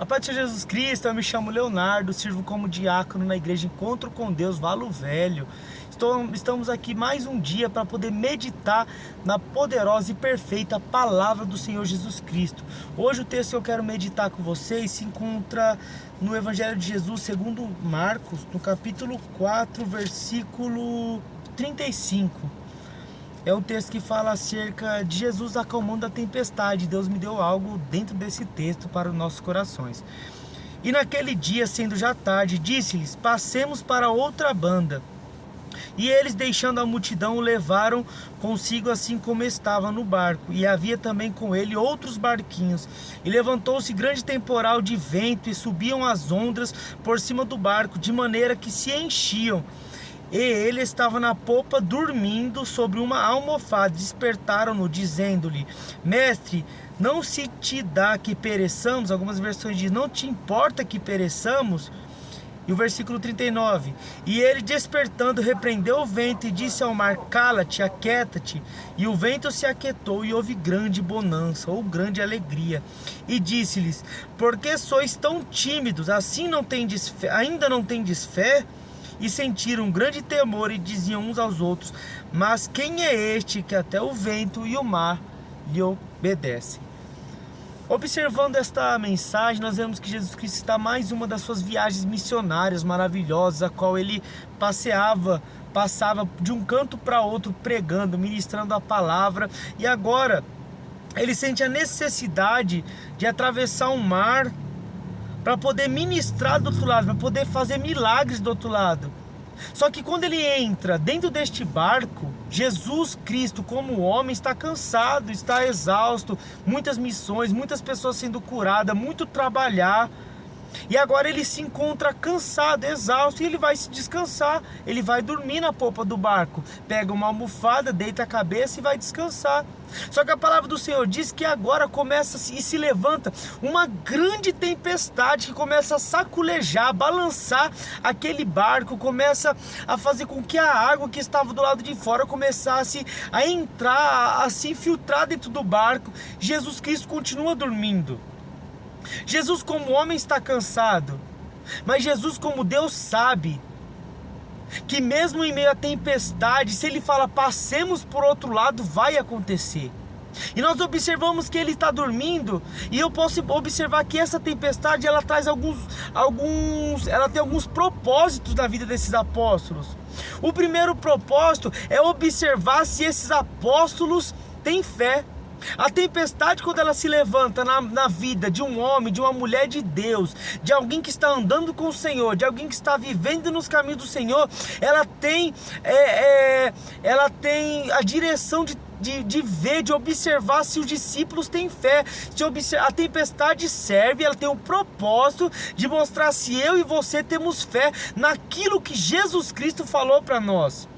A paz do Senhor Jesus Cristo, eu me chamo Leonardo, sirvo como diácono na igreja Encontro com Deus, Valo Velho. Estamos aqui mais um dia para poder meditar na poderosa e perfeita palavra do Senhor Jesus Cristo. Hoje o texto que eu quero meditar com vocês se encontra no Evangelho de Jesus segundo Marcos, no capítulo 4, versículo 35. É um texto que fala acerca de Jesus acalmando a tempestade. Deus me deu algo dentro desse texto para os nossos corações. E naquele dia, sendo já tarde, disse-lhes: passemos para outra banda. E eles, deixando a multidão, o levaram consigo assim como estava no barco. E havia também com ele outros barquinhos. E levantou-se grande temporal de vento, e subiam as ondas por cima do barco, de maneira que se enchiam. E ele estava na popa dormindo sobre uma almofada. Despertaram-no, dizendo-lhe: Mestre, não se te dá que pereçamos? Algumas versões dizem: não te importa que pereçamos? E o versículo 39: E ele, despertando, repreendeu o vento e disse ao mar: cala-te, aquieta-te. E o vento se aquietou, e houve grande bonança, ou grande alegria. E disse-lhes: por que sois tão tímidos? Assim ainda não tendes fé? E sentiram um grande temor e diziam uns aos outros: mas quem é este que até o vento e o mar lhe obedecem? Observando esta mensagem, nós vemos que Jesus Cristo está mais uma das suas viagens missionárias maravilhosas, a qual ele passava de um canto para outro pregando, ministrando a palavra. E agora ele sente a necessidade de atravessar um mar para poder ministrar do outro lado, para poder fazer milagres do outro lado. Só que quando ele entra dentro deste barco, Jesus Cristo, como homem, está cansado, está exausto, muitas missões, muitas pessoas sendo curadas, muito trabalhar. E agora ele se encontra cansado, exausto, e ele vai se descansar. Ele vai dormir na popa do barco, pega uma almofada, deita a cabeça e vai descansar. Só que a palavra do Senhor diz que agora começa e se levanta uma grande tempestade que começa a saculejar, a balançar aquele barco, começa a fazer com que a água que estava do lado de fora começasse a entrar, a se infiltrar dentro do barco. Jesus Cristo continua dormindo. Jesus como homem está cansado, mas Jesus como Deus sabe que mesmo em meio à tempestade, se ele fala passemos por outro lado, vai acontecer. E nós observamos que ele está dormindo, e eu posso observar que essa tempestade ela traz ela tem alguns propósitos na vida desses apóstolos. O primeiro propósito é observar se esses apóstolos têm fé. A tempestade, quando ela se levanta na vida de um homem, de uma mulher de Deus, de alguém que está andando com o Senhor, de alguém que está vivendo nos caminhos do Senhor, ela tem a direção de ver, de observar se os discípulos têm fé. A tempestade serve, ela tem um propósito de mostrar se eu e você temos fé naquilo que Jesus Cristo falou para nós.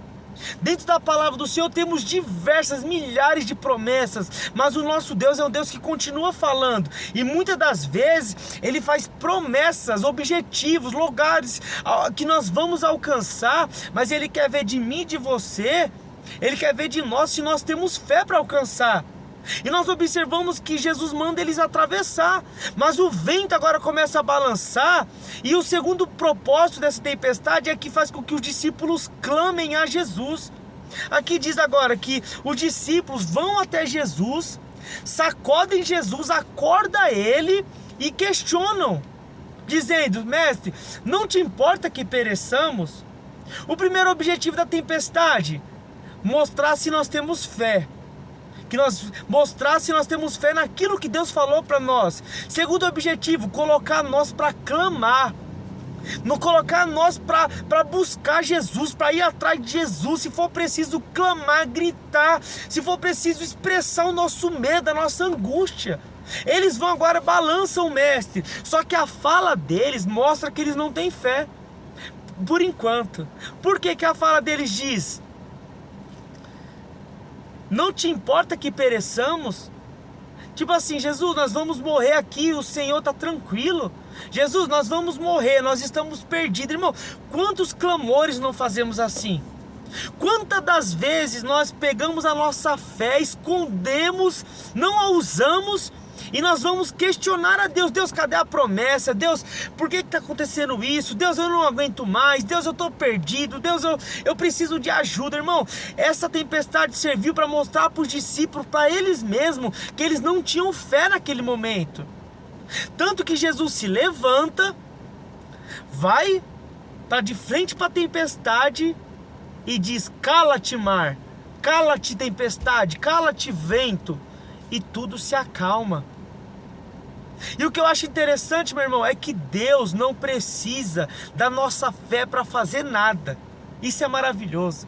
Dentro da palavra do Senhor temos diversas, milhares de promessas, mas o nosso Deus é um Deus que continua falando, e muitas das vezes Ele faz promessas, objetivos, lugares que nós vamos alcançar, mas Ele quer ver de mim e de você, Ele quer ver de nós se nós temos fé para alcançar. E nós observamos que Jesus manda eles atravessar, mas o vento agora começa a balançar, e o segundo propósito dessa tempestade é que faz com que os discípulos clamem a Jesus. Aqui diz agora que os discípulos vão até Jesus, sacodem Jesus, acordam ele e questionam, dizendo: mestre, não te importa que pereçamos? O primeiro objetivo da tempestade: mostrar se nós temos fé. Mostrar se nós temos fé naquilo que Deus falou para nós. Segundo objetivo: colocar nós para clamar, colocar nós para buscar Jesus, para ir atrás de Jesus. Se for preciso clamar, gritar, se for preciso expressar o nosso medo, a nossa angústia. Eles vão agora, balançam o mestre, só que a fala deles mostra que eles não têm fé, por enquanto. Por que a fala deles diz: não te importa que pereçamos? Tipo assim: Jesus, nós vamos morrer aqui, o Senhor está tranquilo. Jesus, nós vamos morrer, nós estamos perdidos. Irmão, quantos clamores não fazemos assim? Quantas das vezes nós pegamos a nossa fé, escondemos, não a usamos E nós vamos questionar a Deus: Deus, cadê a promessa? Deus, por que está acontecendo isso? Deus, eu não aguento mais. Deus, eu estou perdido. Deus, eu preciso de ajuda. Irmão, essa tempestade serviu para mostrar para os discípulos, para eles mesmos, que eles não tinham fé naquele momento. Tanto que Jesus se levanta, vai para de frente para a tempestade e diz: cala-te, mar, cala-te, tempestade, cala-te, vento, e tudo se acalma. E o que eu acho interessante, meu irmão, é que Deus não precisa da nossa fé para fazer nada. Isso é maravilhoso.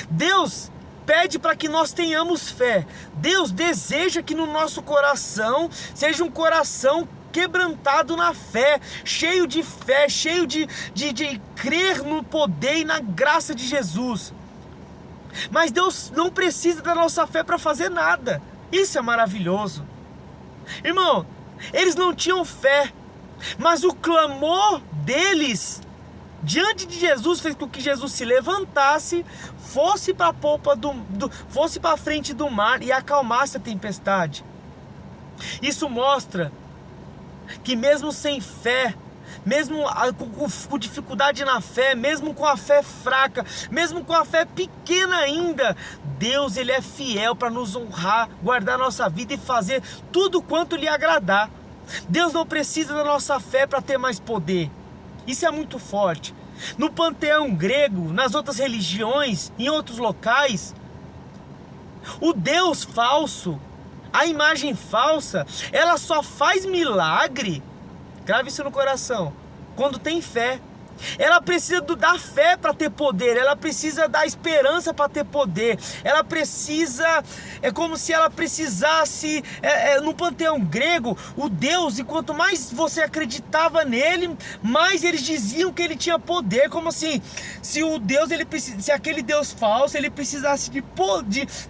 Deus pede para que nós tenhamos fé. Deus deseja que no nosso coração seja um coração quebrantado na fé, cheio de fé, cheio de crer no poder e na graça de Jesus. Mas Deus não precisa da nossa fé para fazer nada. Isso é maravilhoso. Irmão, eles não tinham fé, mas o clamor deles diante de Jesus fez com que Jesus se levantasse, fosse para a polpa fosse para a frente do mar e acalmasse a tempestade. Isso mostra que mesmo sem fé, mesmo com dificuldade na fé, mesmo com a fé fraca, mesmo com a fé pequena ainda, Deus, Ele é fiel para nos honrar, guardar nossa vida e fazer tudo quanto lhe agradar. Deus não precisa da nossa fé para ter mais poder. Isso é muito forte. No panteão grego, nas outras religiões, em outros locais, o Deus falso, a imagem falsa, ela só faz milagre, grave isso no coração, quando tem fé. Ela precisa da fé para ter poder, ela precisa da esperança para ter poder, ela precisa, é como se ela precisasse, no panteão grego, o Deus, e quanto mais você acreditava nele, mais eles diziam que ele tinha poder, como assim, se o Deus, se aquele Deus falso, ele precisasse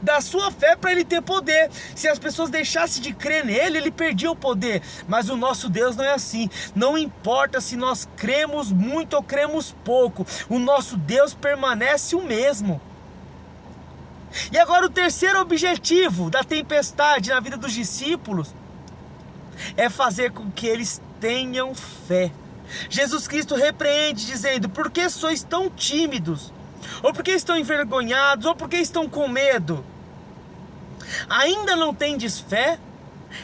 da sua fé para ele ter poder, se as pessoas deixassem de crer nele, ele perdia o poder. Mas o nosso Deus não é assim, não importa se nós cremos muito ou cremos pouco, o nosso Deus permanece o mesmo. E agora o terceiro objetivo da tempestade na vida dos discípulos é fazer com que eles tenham fé. Jesus Cristo repreende dizendo: por que sois tão tímidos? Ou por que estão envergonhados? Ou por que estão com medo? Ainda não tendes fé?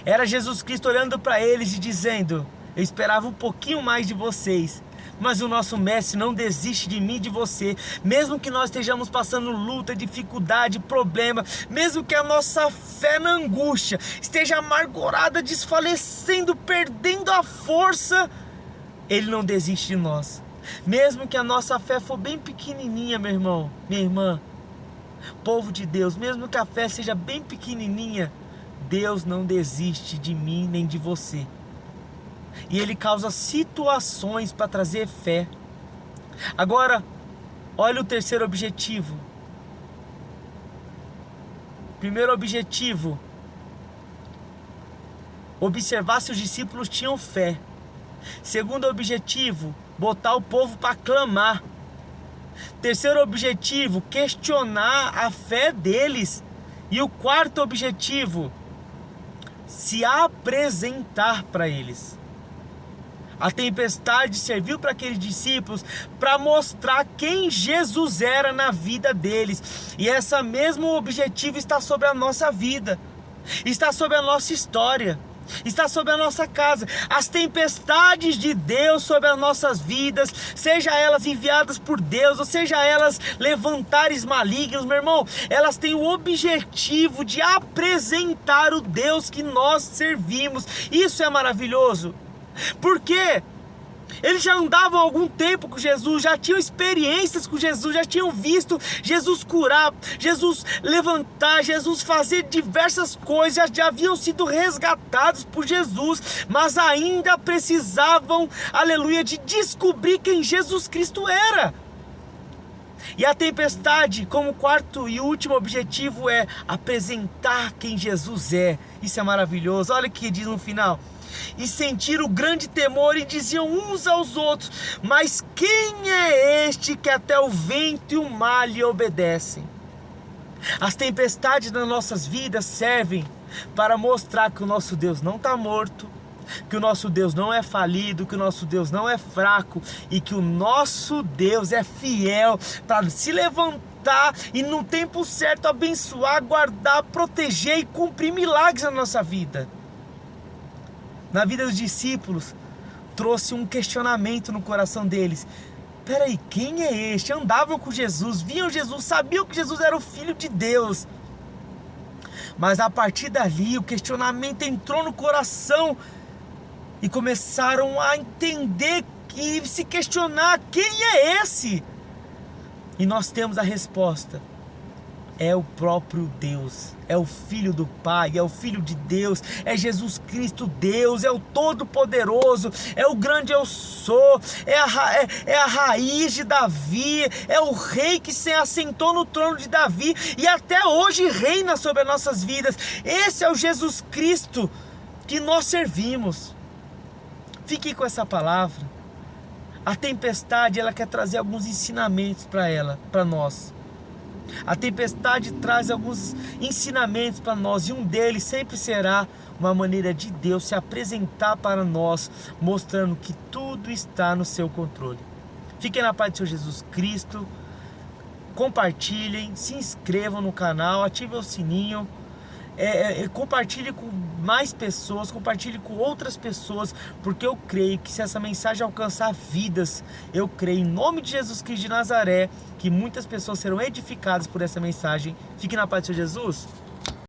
Era Jesus Cristo olhando para eles e dizendo: eu esperava um pouquinho mais de vocês, mas o nosso mestre não desiste de mim e de você. Mesmo que nós estejamos passando luta, dificuldade, problema, mesmo que a nossa fé na angústia esteja amargurada, desfalecendo, perdendo a força, Ele não desiste de nós. Mesmo que a nossa fé for bem pequenininha, meu irmão, minha irmã, povo de Deus, mesmo que a fé seja bem pequenininha, Deus não desiste de mim nem de você. E Ele causa situações para trazer fé. Agora, olha o terceiro objetivo. Primeiro objetivo: observar se os discípulos tinham fé. Segundo objetivo: botar o povo para clamar. Terceiro objetivo: questionar a fé deles. E o quarto objetivo: se apresentar para eles. A tempestade serviu para aqueles discípulos para mostrar quem Jesus era na vida deles. E esse mesmo objetivo está sobre a nossa vida, está sobre a nossa história, está sobre a nossa casa. As tempestades de Deus sobre as nossas vidas, seja elas enviadas por Deus, ou seja elas levantares malignos, meu irmão, elas têm o objetivo de apresentar o Deus que nós servimos. Isso é maravilhoso. Porque eles já andavam há algum tempo com Jesus, já tinham experiências com Jesus, já tinham visto Jesus curar, Jesus levantar, Jesus fazer diversas coisas, já haviam sido resgatados por Jesus, mas ainda precisavam, aleluia, de descobrir quem Jesus Cristo era. E a tempestade, como quarto e último objetivo, é apresentar quem Jesus é. Isso é maravilhoso. Olha o que diz no final: e sentiram grande temor e diziam uns aos outros: mas quem é este que até o vento e o mar lhe obedecem? As tempestades nas nossas vidas servem para mostrar que o nosso Deus não está morto, que o nosso Deus não é falido, que o nosso Deus não é fraco e que o nosso Deus é fiel para se levantar e no tempo certo abençoar, guardar, proteger e cumprir milagres na nossa vida. Na vida dos discípulos, trouxe um questionamento no coração deles. Peraí, quem é este? Andavam com Jesus, viam Jesus, sabiam que Jesus era o Filho de Deus. Mas a partir dali, o questionamento entrou no coração e começaram a entender e se questionar: quem é esse? E nós temos a resposta: é o próprio Deus, é o Filho do Pai, é o Filho de Deus, é Jesus Cristo Deus, é o Todo-Poderoso, é o grande eu sou, é a raiz de Davi, é o rei que se assentou no trono de Davi e até hoje reina sobre as nossas vidas. Esse é o Jesus Cristo que nós servimos. Fique com essa palavra. A tempestade, ela quer trazer alguns ensinamentos para nós. A tempestade traz alguns ensinamentos para nós e um deles sempre será uma maneira de Deus se apresentar para nós, mostrando que tudo está no seu controle. Fiquem na paz do Senhor Jesus Cristo, compartilhem, se inscrevam no canal, ativem o sininho, compartilhe com mais pessoas, compartilhe com outras pessoas, porque eu creio que se essa mensagem alcançar vidas, eu creio em nome de Jesus Cristo de Nazaré, que muitas pessoas serão edificadas por essa mensagem. Fique na paz do Senhor Jesus.